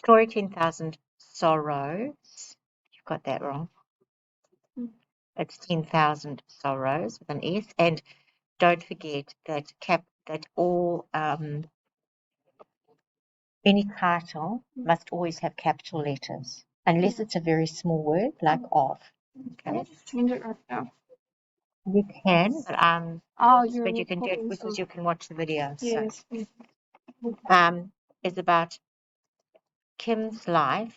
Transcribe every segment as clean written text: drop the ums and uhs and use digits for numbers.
Story 10,000 Sorrows. You've got that wrong. It's 10,000 Sorrows with an S. And don't forget that all any title must always have capital letters, unless it's a very small word like of. Can I just change it right now? You can, but but you can do it because you can watch the video. Yes. So, is about Kim's life,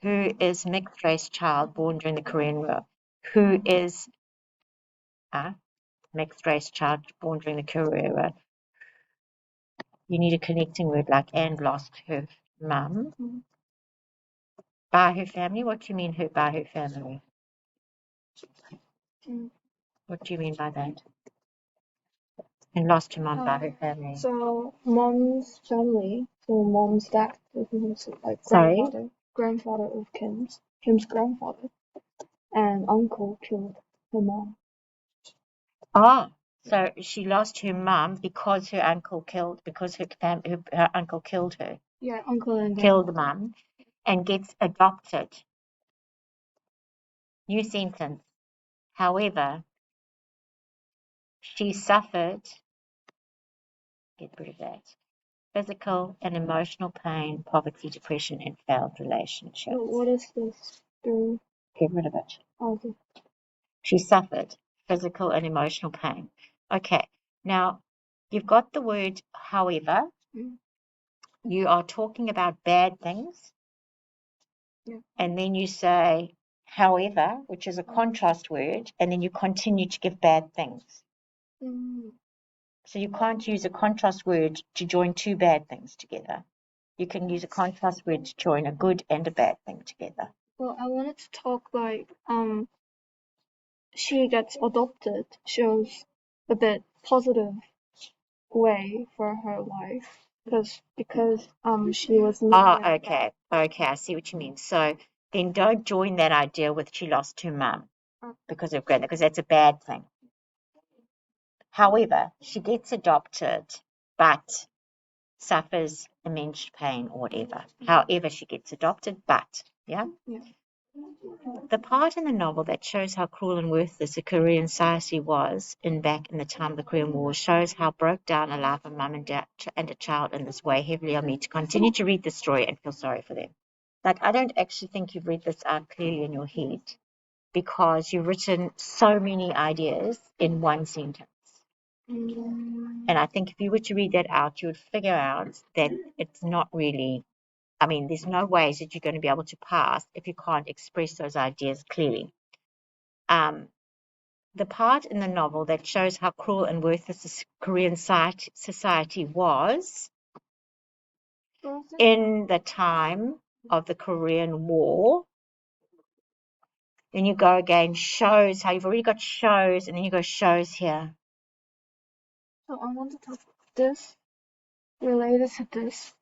who is mixed race child born during the Korean War, who is a mixed race child born during the Korean War. You need a connecting word like and lost her mum by her family. What do you mean by her family? What do you mean by that? And lost her mum by her family. So mom's family, so mom's dad, who's like Sorry? grandfather of Kim's grandfather, and uncle killed her mom. So she lost her mum because her uncle killed her uncle killed her. Yeah, uncle and killed the mum and gets adopted. New sentence. However, she suffered, get rid of that, physical and emotional pain, poverty, depression, and failed relationships. What is this? Get rid of it. Okay. She suffered physical and emotional pain. Okay, now you've got the word however. You are talking about bad things. Yeah. And then you say however, which is a contrast word, and then you continue to give bad things. So you can't use a contrast word to join two bad things together. You can use a contrast word to join a good and a bad thing together. Well, I wanted to talk like she gets adopted shows a bit positive way for her life because she was okay, I see what you mean. So then don't join that idea with she lost her mum because that's a bad thing. However, she gets adopted, but suffers immense pain or whatever. However, she gets adopted, but yeah. The part in the novel that shows how cruel and worthless the Korean society was back in the time of the Korean War shows how broke down a life of mum and dad and a child in this way heavily on me to continue to read the story and feel sorry for them. Like, I don't actually think you've read this out clearly in your head because you've written so many ideas in one sentence. And I think if you were to read that out, you would figure out that it's not really, there's no ways that you're going to be able to pass if you can't express those ideas clearly. The part in the novel that shows how cruel and worthless the Korean society was in the time of the Korean War. Then you go again, shows how you've already got shows, and then you go shows here. So I want to talk this related to this.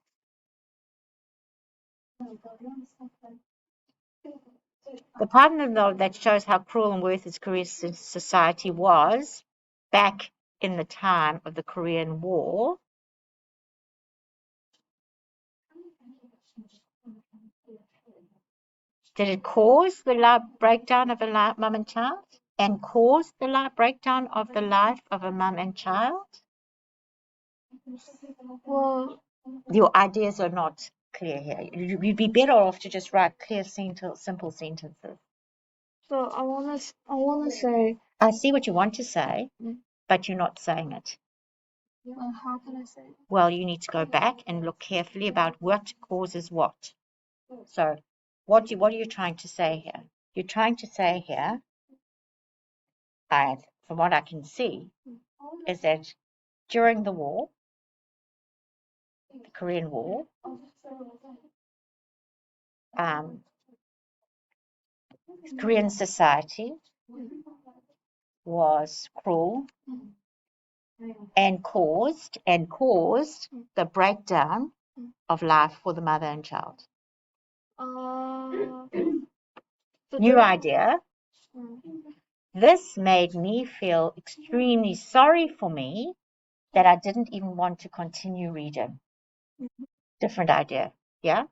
The part in the novel that shows how cruel and worthless Korean society was back in the time of the Korean War. Did it cause the breakdown of a mum and child? And cause the breakdown of the life of a mum and child? Well, your ideas are not clear here. You'd be better off to just write clear, simple sentences. So I wanna say. I see what you want to say, but you're not saying it. How can I say it? Well, you need to go back and look carefully about what causes what. So, what are you trying to say here? You're trying to say here, from what I can see, is that during the war, the Korean War, Korean society was cruel and caused the breakdown of life for the mother and child. New idea. This made me feel extremely sorry for me that I didn't even want to continue reading. Different idea, yeah?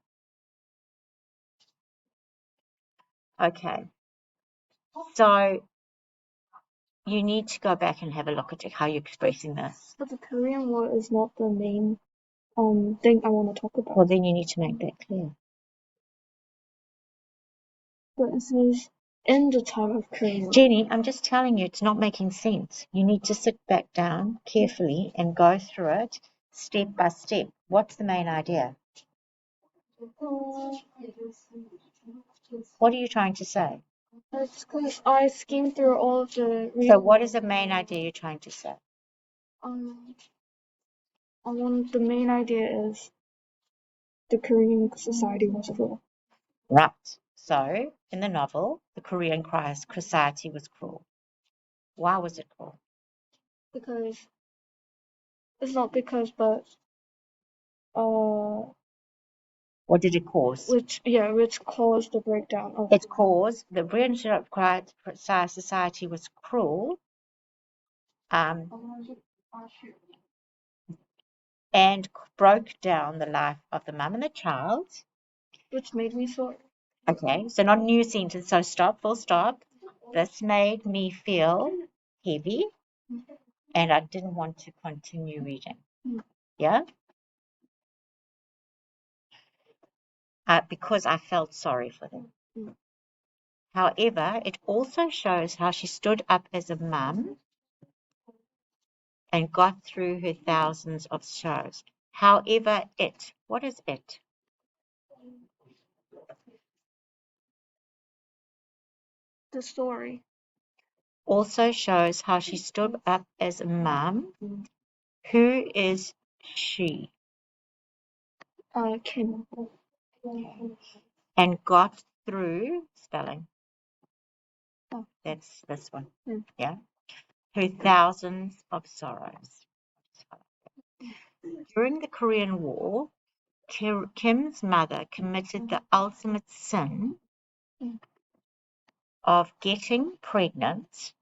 Okay. So you need to go back and have a look at how you're expressing this. But the Korean War is not the main thing I want to talk about. Well, then you need to make that clear. But it says in the time of Korean War. Jenny, I'm just telling you, it's not making sense. You need to sit back down carefully and go through it step by step. What's the main idea? What are you trying to say? It's because I skimmed through all of the. So what is the main idea you're trying to say? The main idea is the Korean society was cruel. Right. So in the novel, the Korean society was cruel. Why was it cruel? Because it's not because, but what did it cause? Which caused the breakdown of. It caused the Korean society was cruel. And broke down the life of the mum and the child. Which made me sorry. Okay, so not a new sentence, so stop, full stop. This made me feel heavy, and I didn't want to continue reading. Yeah? Because I felt sorry for them. However, it also shows how she stood up as a mum and got through her thousands of shows. However, what is it? The story also shows how she stood up as a mum. Who is she? Kim. And got through spelling. Oh. That's this one. Yeah. Her thousands of sorrows. During the Korean War, Kim's mother committed the ultimate sin of getting pregnant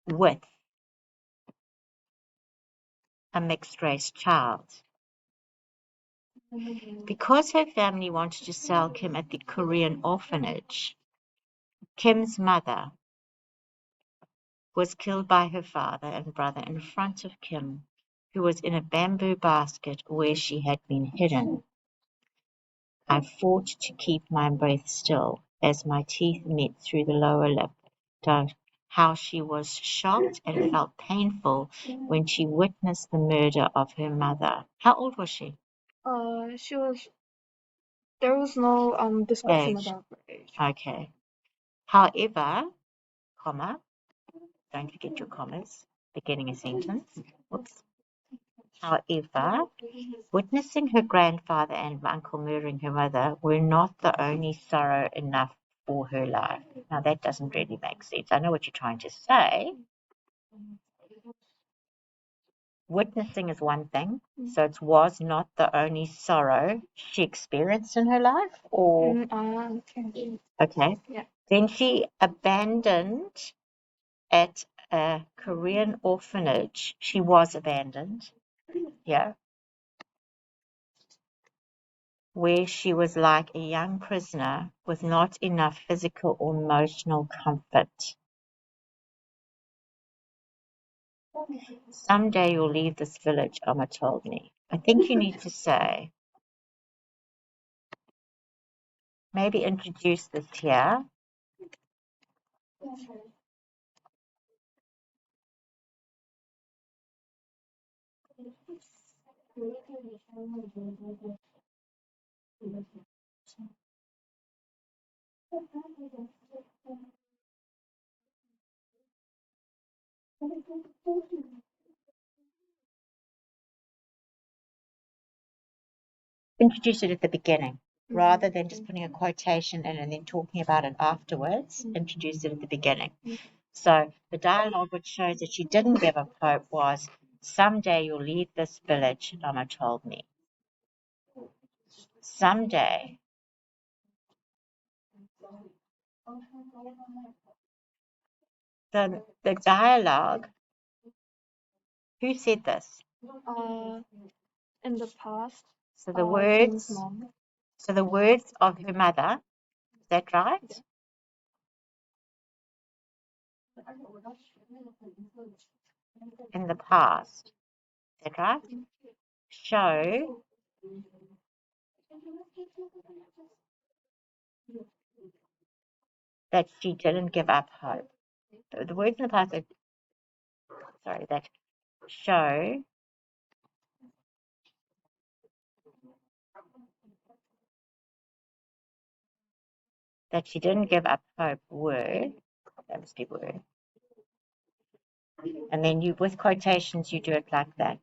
with a mixed race child. Because her family wanted to sell Kim at the Korean orphanage, Kim's mother was killed by her father and brother in front of Kim, who was in a bamboo basket where she had been hidden. I fought to keep my breath still as my teeth met through the lower lip. How she was shocked and felt painful when she witnessed the murder of her mother. How old was she? She was. There was no discussion about her age. Okay. However, comma, don't forget your commas, beginning a sentence. Whoops. However, witnessing her grandfather and uncle murdering her mother were not the only sorrow enough for her life. Now that doesn't really make sense. I know what you're trying to say. Witnessing is one thing, so it was not the only sorrow she experienced in her life, or okay. Yeah. Then she abandoned at a Korean orphanage. She was abandoned. Yeah. Where she was like a young prisoner with not enough physical or emotional comfort. Someday you'll leave this village, Amma told me. I think you need to say, maybe introduce this here. Introduce it at the beginning. Rather than just putting a quotation in and then talking about it afterwards, introduce it at the beginning. So the dialogue which shows that she didn't give up hope was, someday you'll leave this village, Amma told me. Someday. The dialogue, who said this? In the past. So the words of her mother, that right? In the past. Is that right? Show that she didn't give up hope. The words in the past that show that she didn't give up hope were, that must be were, and then you, with quotations, you do it like that.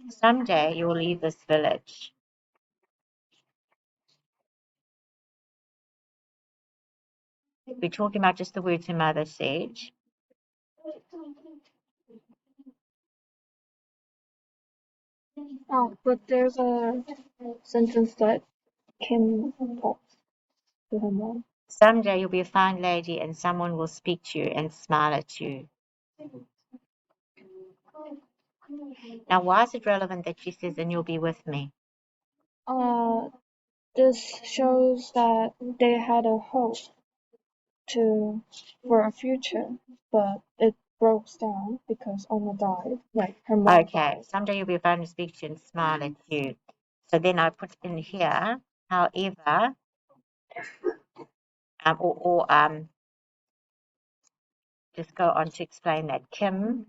Someday you will leave this village. We're talking about just the words her mother said. Oh, but there's a sentence that Kim talks to her mom. Someday you'll be a fine lady and someone will speak to you and smile at you. Now, why is it relevant that she says, and you'll be with me? This shows that they had a hope for a future, but it broke down because Anna died, like her mom. Okay, someday you'll be fine to speak to you and smile at you. So then I put in here, however, just go on to explain that Kim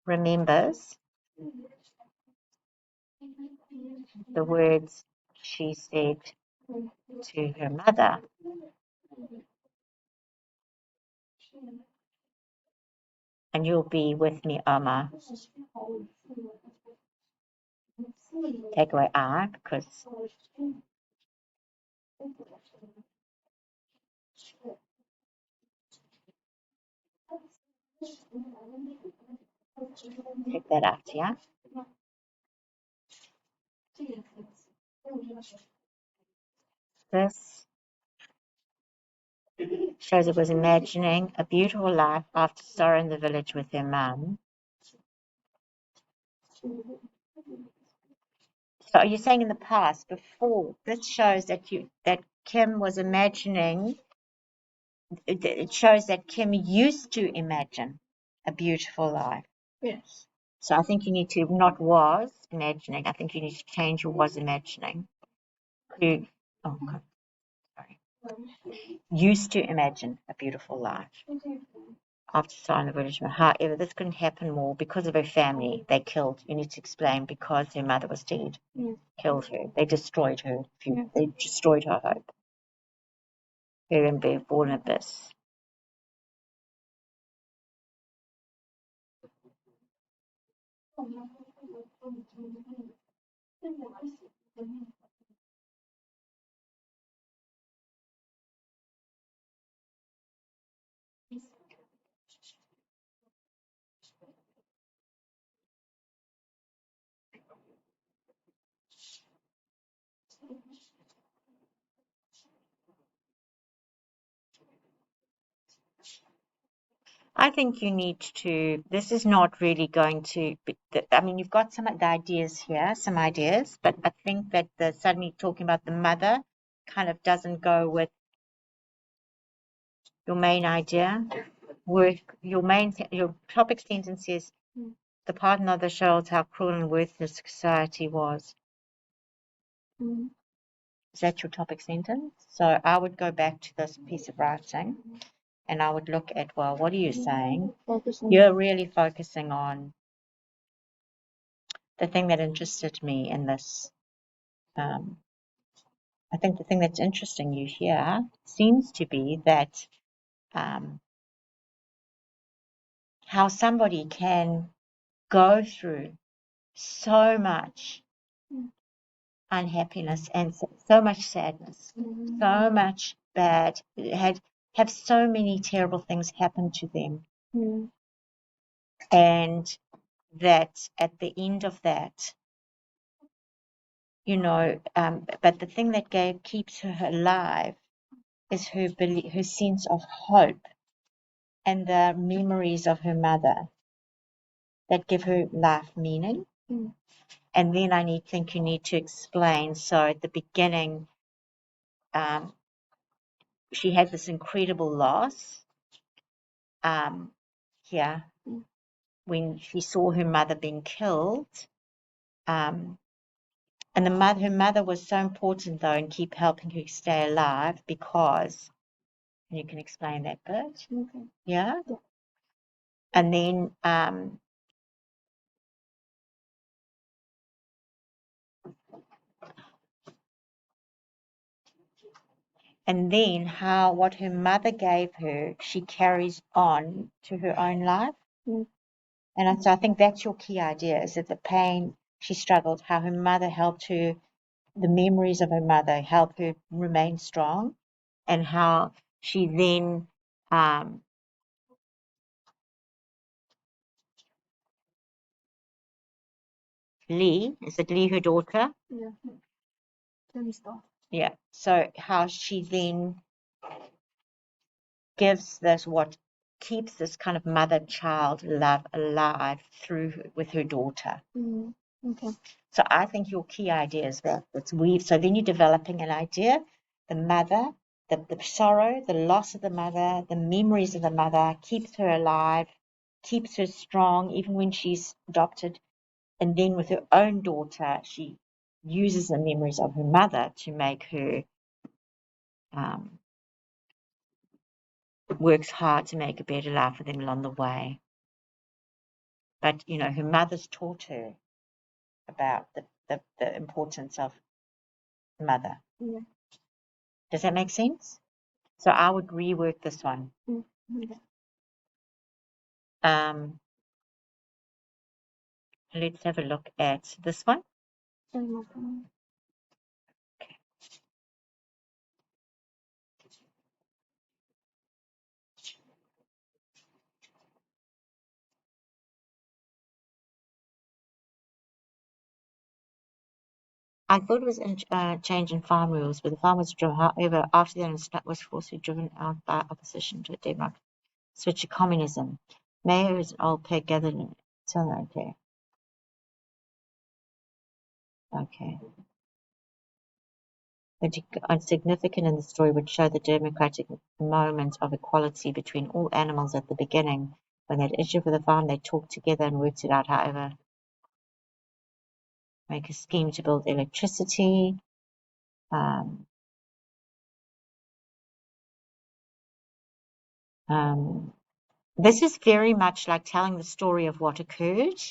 remembers the words she said to her mother. And you'll be with me, Amma. Take away I, because take that out, yeah? This shows it was imagining a beautiful life after sorrow in the village with her mum. So are you saying in the past, before, this shows that Kim was imagining, it shows that Kim used to imagine a beautiful life. Yes. So I think you need to, not was imagining, I think you need to change your was imagining. Used to imagine a beautiful life after sorrow in the village. However, this couldn't happen more because of her family. They killed. You need to explain because her mother was dead. Killed her. They destroyed her. They destroyed her hope. Her and born abyss. I think you need to, this is not really going to, I mean, you've got some of the ideas here, some ideas, but I think that the suddenly talking about the mother kind of doesn't go with your main idea. Your topic sentence is the partner that shows how cruel and worthless society was. Is that your topic sentence? So I would go back to this piece of writing and I would look at, well, what are you saying? You're really focusing on the thing that interested me in this. I think the thing that's interesting you here seems to be that how somebody can go through so much unhappiness and so much sadness, so much bad, have so many terrible things happen to them, and that at the end of that, but the thing that keeps her alive is her sense of hope and the memories of her mother that give her life meaning. And then think you need to explain. So at the beginning, she had this incredible loss. Here, when she saw her mother being killed, and her mother was so important though, and keep helping her stay alive because, and you can explain that bit, Okay. yeah, Yeah. and then how what her mother gave her, she carries on to her own life. Mm. And so I think that's your key idea, is that the pain she struggled, how her mother helped her, the memories of her mother help her remain strong, and how she then Lee, is it Lee, her daughter? Yeah. Tim's daughter. Yeah. So how she then gives this, what keeps this kind of mother-child love alive with her daughter. Mm. Okay. So I think your key idea is that it's weave. So then you're developing an idea, the mother, the sorrow, the loss of the mother, the memories of the mother keeps her alive, keeps her strong, even when she's adopted. And then with her own daughter, she uses the memories of her mother to make her, works hard to make a better life for them along the way. But, her mother's taught her about the importance of mother. Yeah. Does that make sense? So I would rework this one. Mm. Okay. Let's have a look at this one. I thought it was a change in farm rules, but the farm was driven. However, after that, was forcibly driven out by opposition to Denmark. Switch to communism. Mayor is an old peg gathered in. So, okay. Okay. Significant in the story would show the democratic moment of equality between all animals at the beginning. When they had issue for the farm, they talked together and worked it out. However, make a scheme to build electricity. This is very much like telling the story of what occurred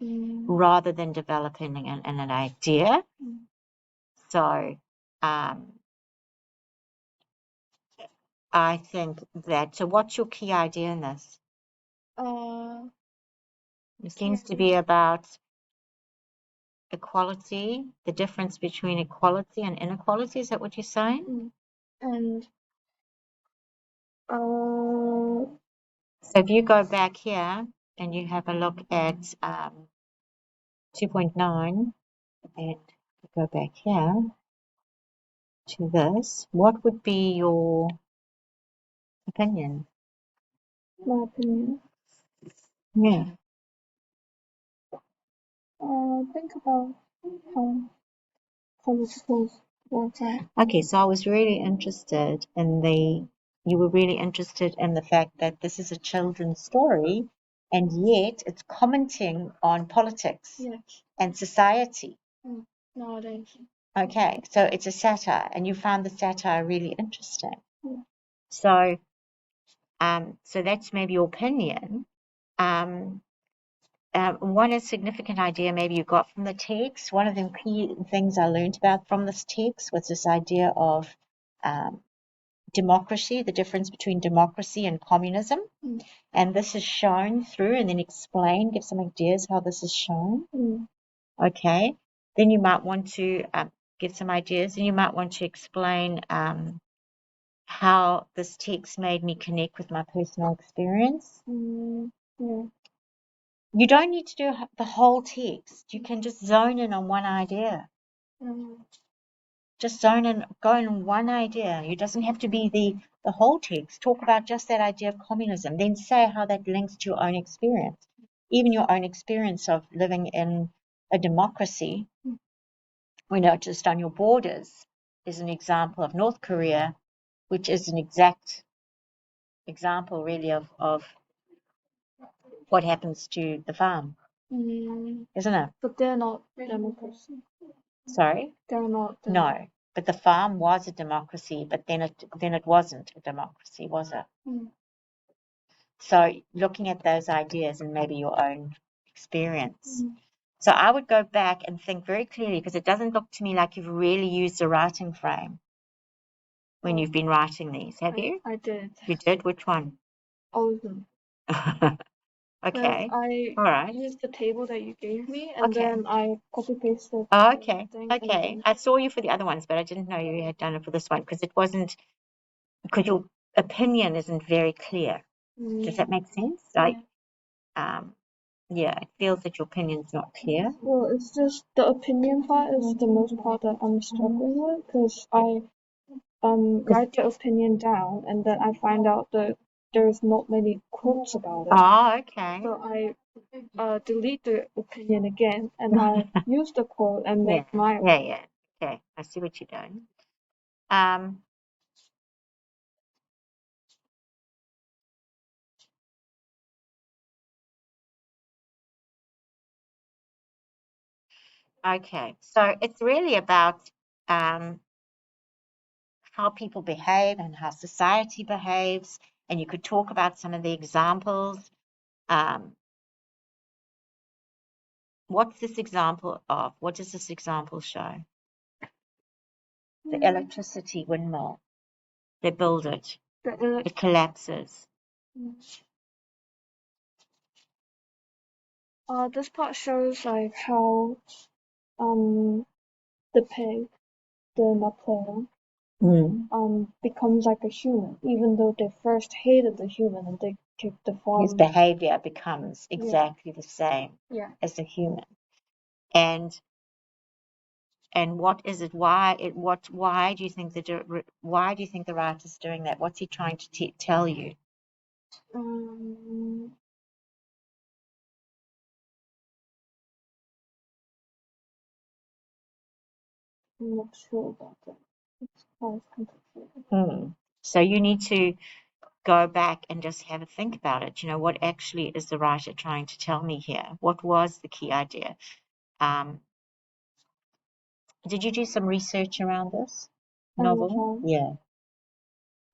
rather than developing an idea. So I think that, so what's your key idea in this? It seems to be about equality, the difference between equality and inequality. Is that what you're saying? And so if you go back here and you have a look at 2.9 and go back here to this, what would be your opinion? My opinion. Yeah. Think about how politicals work out. Okay, so I was really interested in you were really interested in the fact that this is a children's story, and yet it's commenting on politics and society. Nowadays. Okay, so it's a satire, and you found the satire really interesting. Yeah. So that's maybe your opinion. One significant idea maybe you got from the text. One of the key things I learned about from this text was this idea of democracy, the difference between democracy and communism. And this is shown through, and then explain, give some ideas how this is shown. Okay. Then you might want to give some ideas, and you might want to explain how this text made me connect with my personal experience. Yeah. You don't need to do the whole text. You can just zone in on one idea. Just zone in, go in one idea. It doesn't have to be the whole text. Talk about just that idea of communism. Then say how that links to your own experience. Even your own experience of living in a democracy, just on your borders. is an example of North Korea, which is an exact example, really, of what happens to the farm, isn't it? But they're not democracy. Sorry? They're not. No, but the farm was a democracy, but then it wasn't a democracy, was it? So looking at those ideas and maybe your own experience. So I would go back and think very clearly, because it doesn't look to me like you've really used the writing frame when you've been writing these, have you? I did. You did? Which one? All of them. Okay. I All right. used the table that you gave me, and Okay. then I copy-pasted Oh, okay. thing. Okay. I saw you for the other ones, but I didn't know you had done it for this one, because your opinion isn't very clear. Does that make sense? Like, yeah, it feels that your opinion's not clear. Well, it's just the opinion part is the most part that I'm struggling with, because I write the opinion down, and then I find out that there's not many quotes about it. Oh, okay. So I delete the opinion again, and I use the quote and make my opinion. Yeah. Okay, I see what you're doing. Okay, so it's really about how people behave and how society behaves, and you could talk about some of the examples. What's this example of? What does this example show? The electricity windmill. They build it. It collapses. This part shows like how the pig, the Napoleon, becomes like a human, even though they first hated the human and they kicked the farm. His behavior becomes exactly the same as the human. And what is it? Why do you think the writer's doing that? What's he trying to tell you? I'm not sure about that. It's quite complicated. So you need to go back and just have a think about it. You know, what actually is the writer trying to tell me here? What was the key idea? Did you do some research around this novel? Yeah.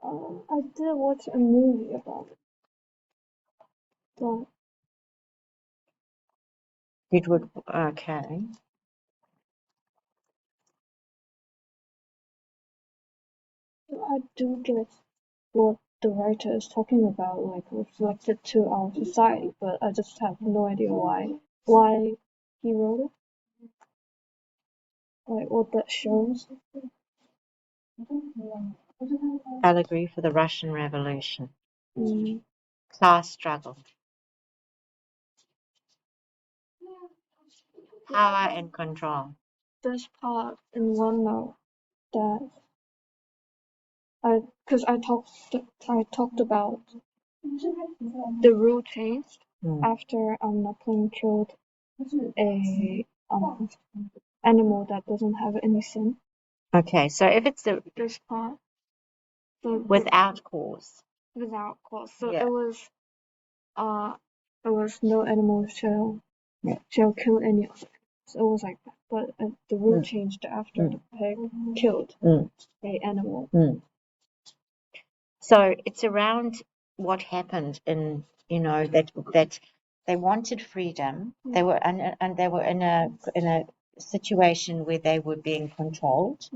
I did watch a movie about it. But okay. I do get what the writer is talking about, like reflected to our society, but I just have no idea why he wrote it, like what that shows. Allegory for the Russian Revolution. Class struggle. Power and control. This part in OneNote that because I talked about the rule changed after Napoleon killed a animal that doesn't have any sin. Okay, so if it's this part without cause. Without cause. So it was no animal shall kill any other. So it was like that. But the rule changed after the pig killed a animal. So it's around what happened in, that they wanted freedom. They were in a situation where they were being controlled.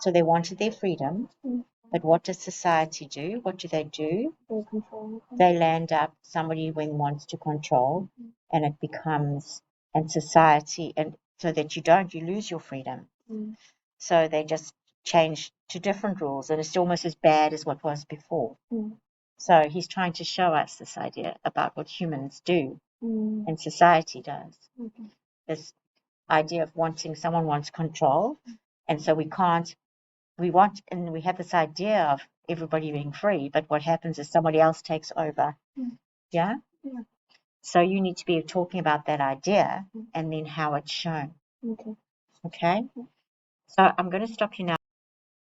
So they wanted their freedom. But what does society do? What do? They land up somebody when wants to control, and it becomes, and society, and so that you lose your freedom. So they just change to different rules, and it's almost as bad as what was before. So he's trying to show us this idea about what humans do and society does. This idea of someone wants control, and so we have this idea of everybody being free, but what happens is somebody else takes over. Yeah? So you need to be talking about that idea and then how it's shown. Okay? So I'm going to stop you now.